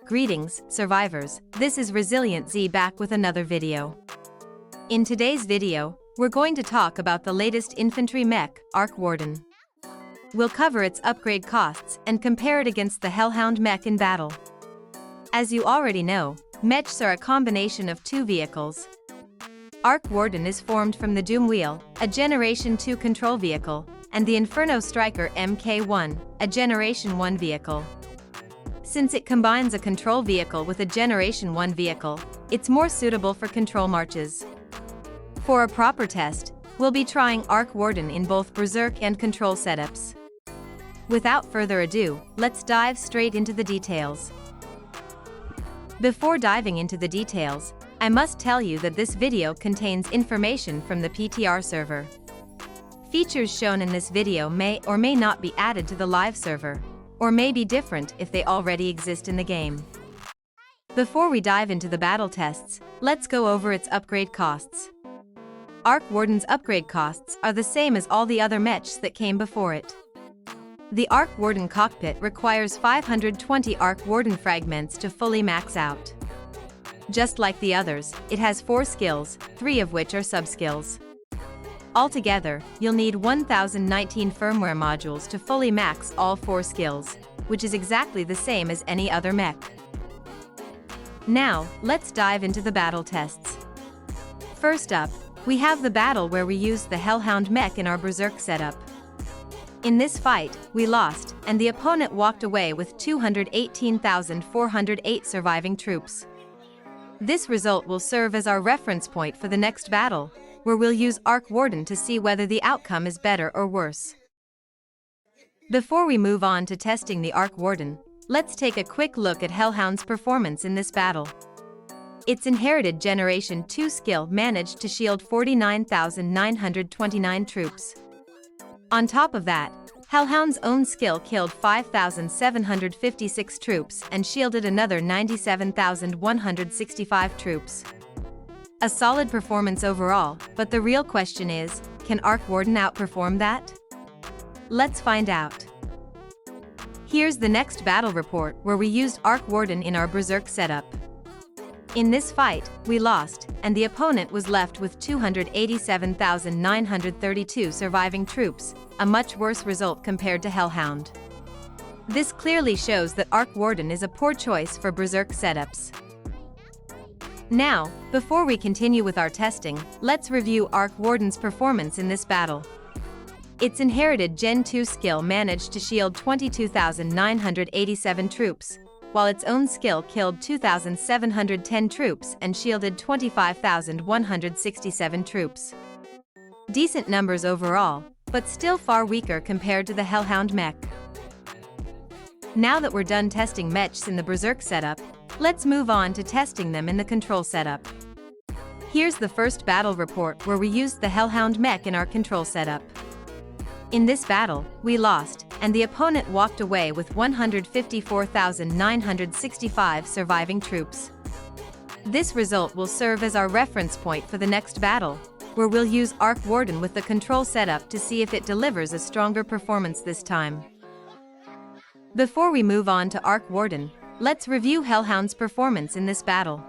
Greetings, survivors, this is ResilientZ back with another video. In today's video, we're going to talk about the latest Infantry Mech, Warden. We'll cover its upgrade costs and compare it against the Hellhound mech in battle. As you already know, mechs are a combination of two vehicles. Warden is formed from the Doom Wheel, a Generation 2 control vehicle, and the Inferno Striker Mk1, a Generation 1 vehicle. Since it combines a control vehicle with a Generation 1 vehicle, it's more suitable for control marches. For a proper test, we'll be trying Warden in both Berserk and Control setups. Without further ado, let's dive straight into the details. Before diving into the details, I must tell you that this video contains information from the PTR server. Features shown in this video may or may not be added to the live server, or may be different if they already exist in the game. Before we dive into the battle tests, let's go over its upgrade costs. Warden's upgrade costs are the same as all the other mechs that came before it. The Warden cockpit requires 520 Warden fragments to fully max out. Just like the others, it has 4 skills, 3 of which are sub-skills. Altogether, you'll need 1019 firmware modules to fully max all 4 skills, which is exactly the same as any other mech. Now, let's dive into the battle tests. First up, we have the battle where we used the Hellhound mech in our Berserk setup. In this fight, we lost, and the opponent walked away with 218,408 surviving troops. This result will serve as our reference point for the next battle, where we'll use Warden to see whether the outcome is better or worse. Before we move on to testing the Warden, let's take a quick look at Hellhound's performance in this battle. Its inherited Generation 2 skill managed to shield 49,929 troops. On top of that, Hellhound's own skill killed 5,756 troops and shielded another 97,165 troops. A solid performance overall, but the real question is, can Warden outperform that? Let's find out. Here's the next battle report where we used Warden in our Berserk setup. In this fight, we lost, and the opponent was left with 287,932 surviving troops, a much worse result compared to Hellhound. This clearly shows that Warden is a poor choice for Berserk setups. Now, before we continue with our testing, let's review Warden's performance in this battle. Its inherited Gen 2 skill managed to shield 22,987 troops, while its own skill killed 2,710 troops and shielded 25,167 troops. Decent numbers overall, but still far weaker compared to the Hellhound mech. Now that we're done testing mechs in the Berserk setup, let's move on to testing them in the Control setup. Here's the first battle report where we used the Hellhound mech in our Control setup. In this battle, we lost, and the opponent walked away with 154,965 surviving troops. This result will serve as our reference point for the next battle, where we'll use Warden with the Control setup to see if it delivers a stronger performance this time. Before we move on to Warden, let's review Hellhound's performance in this battle.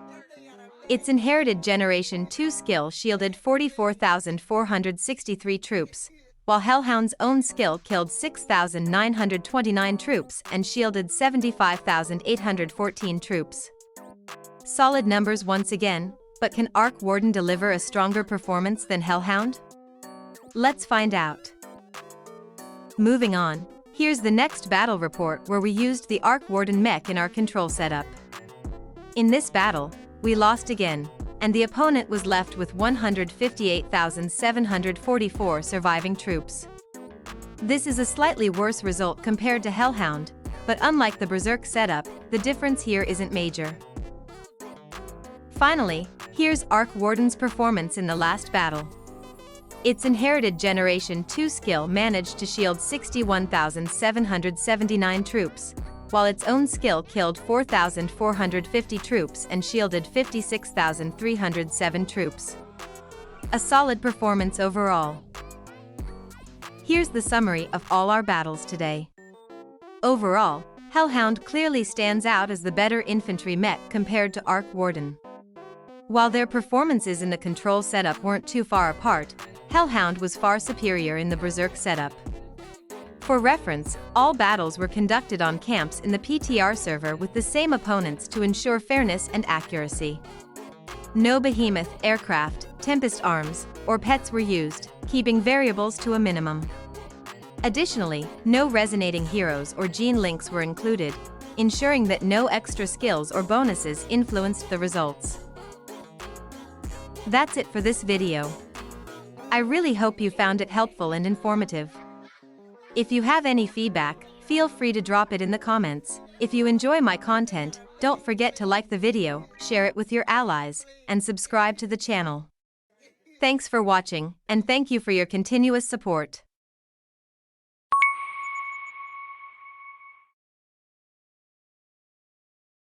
Its inherited Generation 2 skill shielded 44,463 troops, while Hellhound's own skill killed 6,929 troops and shielded 75,814 troops. Solid numbers once again, but can Warden deliver a stronger performance than Hellhound? Let's find out. Moving on, here's the next battle report where we used the Warden mech in our Control setup. In this battle, we lost again, and the opponent was left with 158,744 surviving troops. This is a slightly worse result compared to Hellhound, but unlike the Berserk setup, the difference here isn't major. Finally, here's Warden's performance in the last battle. Its inherited Generation 2 skill managed to shield 61,779 troops, while its own skill killed 4,450 troops and shielded 56,307 troops. A solid performance overall. Here's the summary of all our battles today. Overall, Hellhound clearly stands out as the better infantry mech compared to Arc Warden. While their performances in the control setup weren't too far apart, Hellhound was far superior in the Berserk setup. For reference, all battles were conducted on camps in the PTR server with the same opponents to ensure fairness and accuracy. No Behemoth, aircraft, Tempest Arms, or pets were used, keeping variables to a minimum. Additionally, no resonating heroes or gene links were included, ensuring that no extra skills or bonuses influenced the results. That's it for this video. I really hope you found it helpful and informative. If you have any feedback, feel free to drop it in the comments. If you enjoy my content, don't forget to like the video, share it with your allies, and subscribe to the channel. Thanks for watching, and thank you for your continuous support.